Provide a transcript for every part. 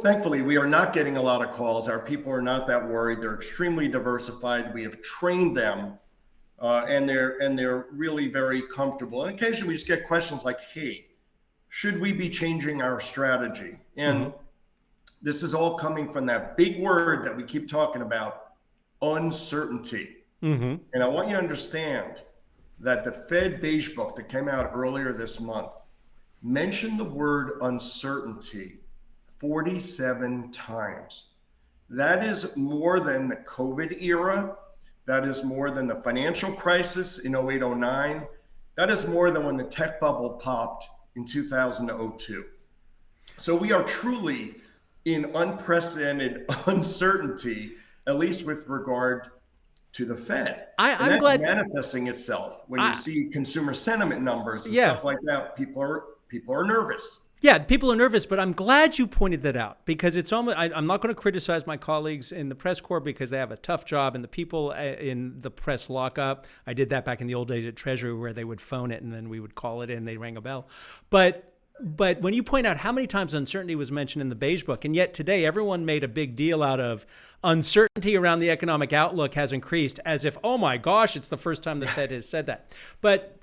thankfully, we are not getting a lot of calls. Our people are not that worried. They're extremely diversified. We have trained them, and they're really very comfortable. And occasionally, we just get questions like, "Hey, should we be changing our strategy?" Mm-hmm. And this is all coming from that big word that we keep talking about, uncertainty. Mm-hmm. And I want you to understand that the Fed Beige Book that came out earlier this month mentioned the word uncertainty 47 times. That is more than the COVID era. That is more than the financial crisis in 08, 09. That is more than when the tech bubble popped in 2002. So we are truly in unprecedented uncertainty, at least with regard to the Fed. And I'm that's glad. manifesting itself when you I, see consumer sentiment numbers and yeah. stuff like that. People are nervous. Yeah, people are nervous, but I'm glad you pointed that out because it's almost. I'm not going to criticize my colleagues in the press corps because they have a tough job, and the people in the press lockup. I did that back in the old days at Treasury, where they would phone it and then we would call it in. They rang a bell, but when you point out how many times uncertainty was mentioned in the Beige Book, and yet today everyone made a big deal out of uncertainty around the economic outlook has increased, as if, oh my gosh, it's the first time the Fed has said that, but.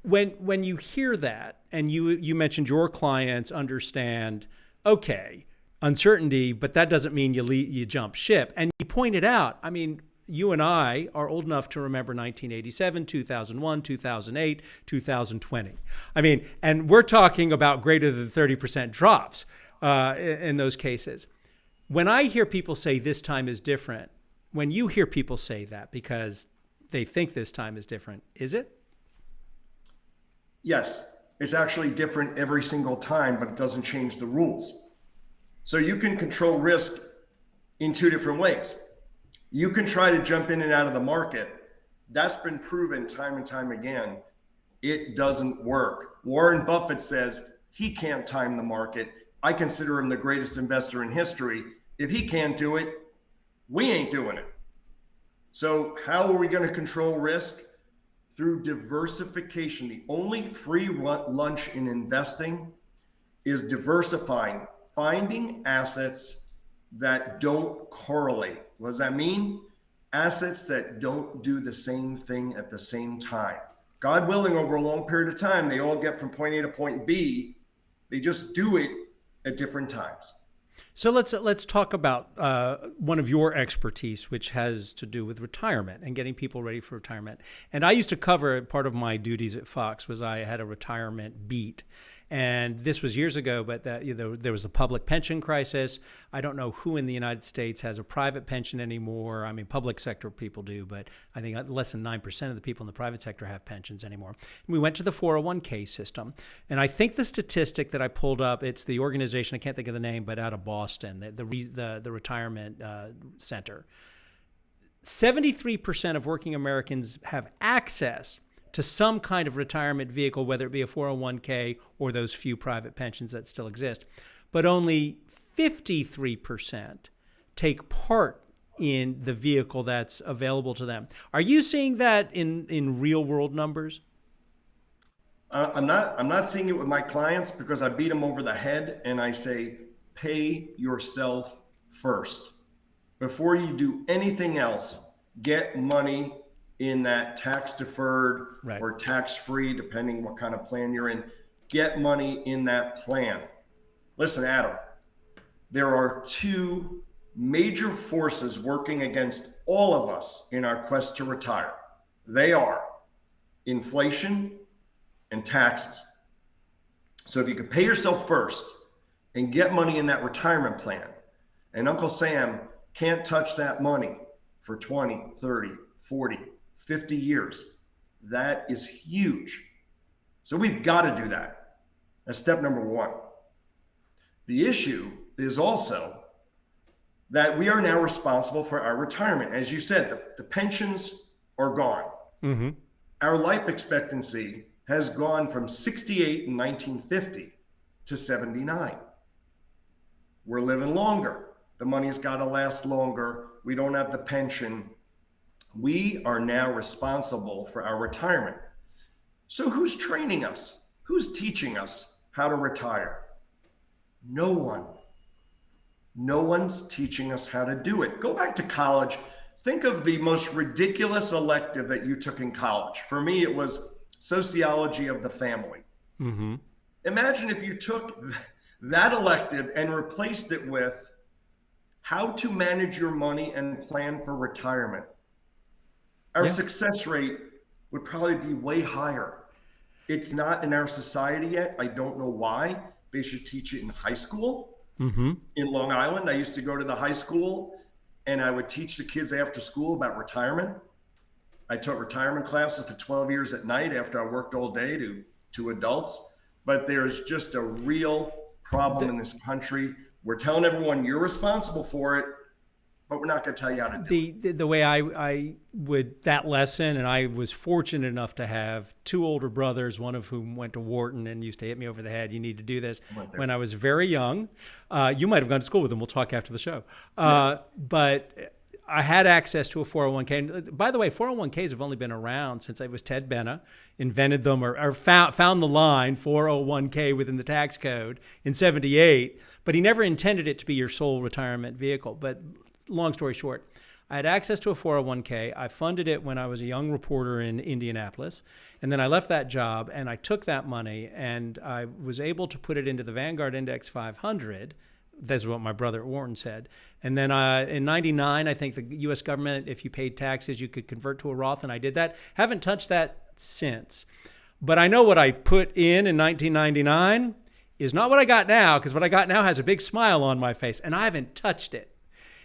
When you hear that, and you mentioned your clients understand, okay, uncertainty, but that doesn't mean you jump ship. And you pointed out, I mean, you and I are old enough to remember 1987, 2001, 2008, 2020. I mean, and we're talking about greater than 30% drops in those cases. When I hear people say this time is different, when you hear people say that because they think this time is different, is it? Yes, it's actually different every single time, but it doesn't change the rules. So you can control risk in two different ways. You can try to jump in and out of the market. That's been proven time and time again. It doesn't work. Warren Buffett says he can't time the market. I consider him the greatest investor in history. If he can't do it, we ain't doing it. So how are we going to control risk? Through diversification. The only free lunch in investing is diversifying, finding assets that don't correlate. What does that mean? Assets that don't do the same thing at the same time. God willing, over a long period of time, they all get from point A to point B. They just do it at different times. So let's talk about one of your expertise, which has to do with retirement and getting people ready for retirement. And I used to cover, part of my duties at Fox was I had a retirement beat. And this was years ago, but there was a public pension crisis. I don't know who in the United States has a private pension anymore. I mean, public sector people do, but I think less than 9% of the people in the private sector have pensions anymore. And we went to the 401k system. And I think the statistic that I pulled up, it's the organization, I can't think of the name, but out of Boston, the retirement center. 73% of working Americans have access to some kind of retirement vehicle, whether it be a 401k or those few private pensions that still exist. But only 53% take part in the vehicle that's available to them. Are you seeing that in real world numbers? I'm not seeing it with my clients because I beat them over the head and I say, pay yourself first. Before you do anything else, get money in that tax deferred Right. or tax free, depending what kind of plan you're in. Get money in that plan. Listen, Adam, there are two major forces working against all of us in our quest to retire. They are inflation and taxes. So if you could pay yourself first and get money in that retirement plan, and Uncle Sam can't touch that money for 20, 30, 40, 50 years, that is huge. So we've got to do that. That's step number one. The issue is also that we are now responsible for our retirement. As you said, the pensions are gone. Mm-hmm. Our life expectancy has gone from 68 in 1950 to 79. We're living longer. The money's got to last longer. We don't have the pension. We are now responsible for our retirement. So who's training us? Who's teaching us how to retire? No one. No one's teaching us how to do it. Go back to college. Think of the most ridiculous elective that you took in college. For me, it was sociology of the family. Mm-hmm. Imagine if you took that elective and replaced it with how to manage your money and plan for retirement. Our Yeah. success rate would probably be way higher. It's not in our society yet. I don't know why. They should teach it in high school. Mm-hmm. In Long Island, I used to go to the high school and I would teach the kids after school about retirement. I taught retirement classes for 12 years at night after I worked all day to adults. But there's just a real problem in this country. We're telling everyone you're responsible for it, but we're not going to tell you how to do it. The way I would that lesson, and I was fortunate enough to have two older brothers, one of whom went to Wharton and used to hit me over the head. You need to do this when I was very young. You might have gone to school with them. We'll talk after the show. But I had access to a 401k. And by the way, 401ks have only been around since it was Ted Benna invented them or found the line 401k within the tax code in 78. But he never intended it to be your sole retirement vehicle. But long story short, I had access to a 401k. I funded it when I was a young reporter in Indianapolis. And then I left that job and I took that money and I was able to put it into the Vanguard Index 500. That's what my brother at Wharton said. And then in 99, I think the U.S. government, if you paid taxes, you could convert to a Roth. And I did that. Haven't touched that since. But I know what I put in 1999 is not what I got now, because what I got now has a big smile on my face. And I haven't touched it.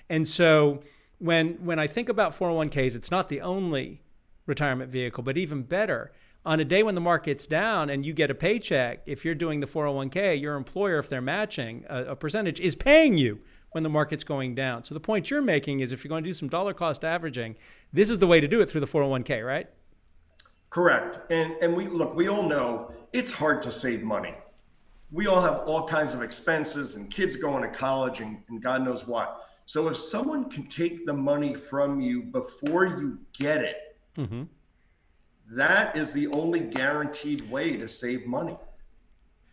And so when I think about 401ks, it's not the only retirement vehicle, but even better, on a day when the market's down and you get a paycheck, if you're doing the 401k, your employer, if they're matching a percentage, is paying you when the market's going down. So the point you're making is if you're going to do some dollar cost averaging, this is the way to do it through the 401k, right? Correct. And we all know it's hard to save money. We all have all kinds of expenses and kids going to college and God knows what. So if someone can take the money from you before you get it, Mm-hmm. that is the only guaranteed way to save money.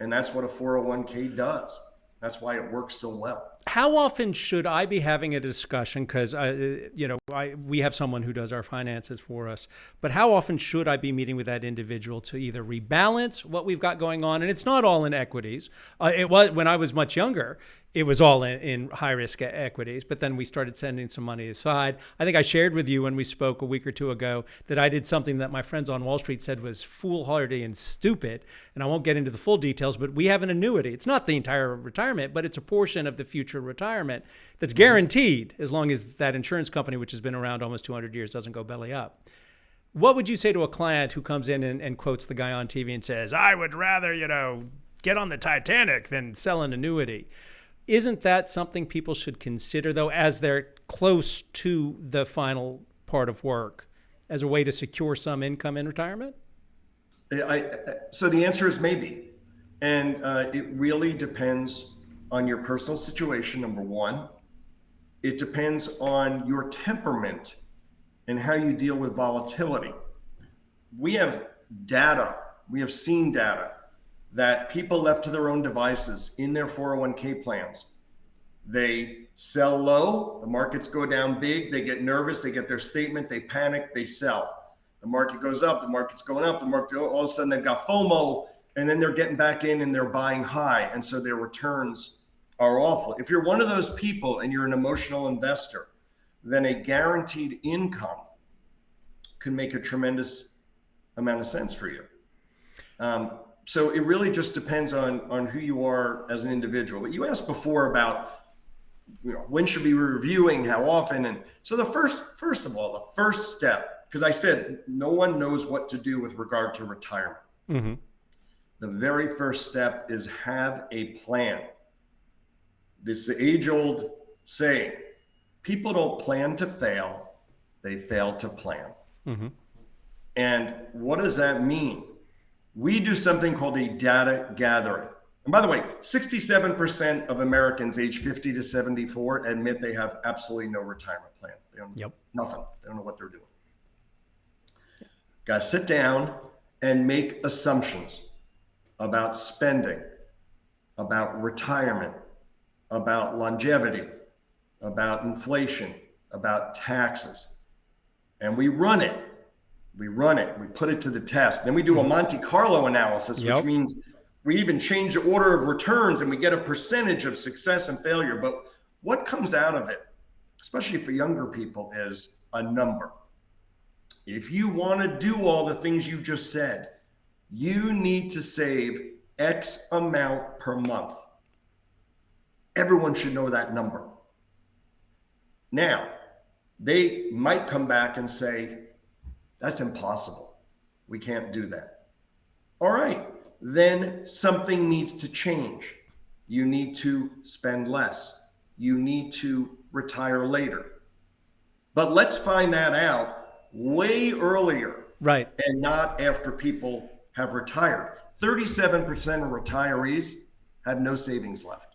And that's what a 401k does. That's why it works so well. How often should I be having a discussion? Because we have someone who does our finances for us. But how often should I be meeting with that individual to either rebalance what we've got going on? And it's not all in equities. It was when I was much younger. It was all in high risk equities, but then we started sending some money aside. I think I shared with you when we spoke a week or two ago that I did something that my friends on Wall Street said was foolhardy and stupid. And I won't get into the full details, but we have an annuity. It's not the entire retirement, but it's a portion of the future retirement that's guaranteed as long as that insurance company, which has been around almost 200 years, doesn't go belly up. What would you say to a client who comes in and quotes the guy on TV and says, I would rather, get on the Titanic than sell an annuity? Isn't that something people should consider, though, as they're close to the final part of work, as a way to secure some income in retirement? So the answer is maybe. And it really depends on your personal situation, number one. It depends on your temperament and how you deal with volatility. We have data, we have seen data that people left to their own devices in their 401k plans. They sell low, the markets go down big, they get nervous, they get their statement, they panic, they sell. The market goes up, the market's going up, all of a sudden they've got FOMO, and then they're getting back in and they're buying high, and so their returns are awful. If you're one of those people and you're an emotional investor, then a guaranteed income can make a tremendous amount of sense for you. So it really just depends on who you are as an individual. But you asked before about, when should we be reviewing, how often? And so the first of all, the first step, because I said no one knows what to do with regard to retirement. Mm-hmm. The very first step is have a plan. This is the age-old saying, people don't plan to fail, they fail to plan. Mm-hmm. And what does that mean? We do something called a data gathering. And by the way, 67% of Americans age 50 to 74 admit they have absolutely no retirement plan. They don't, nothing. They don't know what they're doing. Got to sit down and make assumptions about spending, about retirement, about longevity, about inflation, about taxes. And we run it. We put it to the test. Then we do a Monte Carlo analysis, which Yep. means we even change the order of returns and we get a percentage of success and failure. But what comes out of it, especially for younger people, is a number. If you want to do all the things you just said, you need to save X amount per month. Everyone should know that number. Now, they might come back and say, that's impossible. We can't do that. All right, then something needs to change. You need to spend less. You need to retire later. But let's find that out way earlier, Right. and not after people have retired. 37% of retirees have no savings left.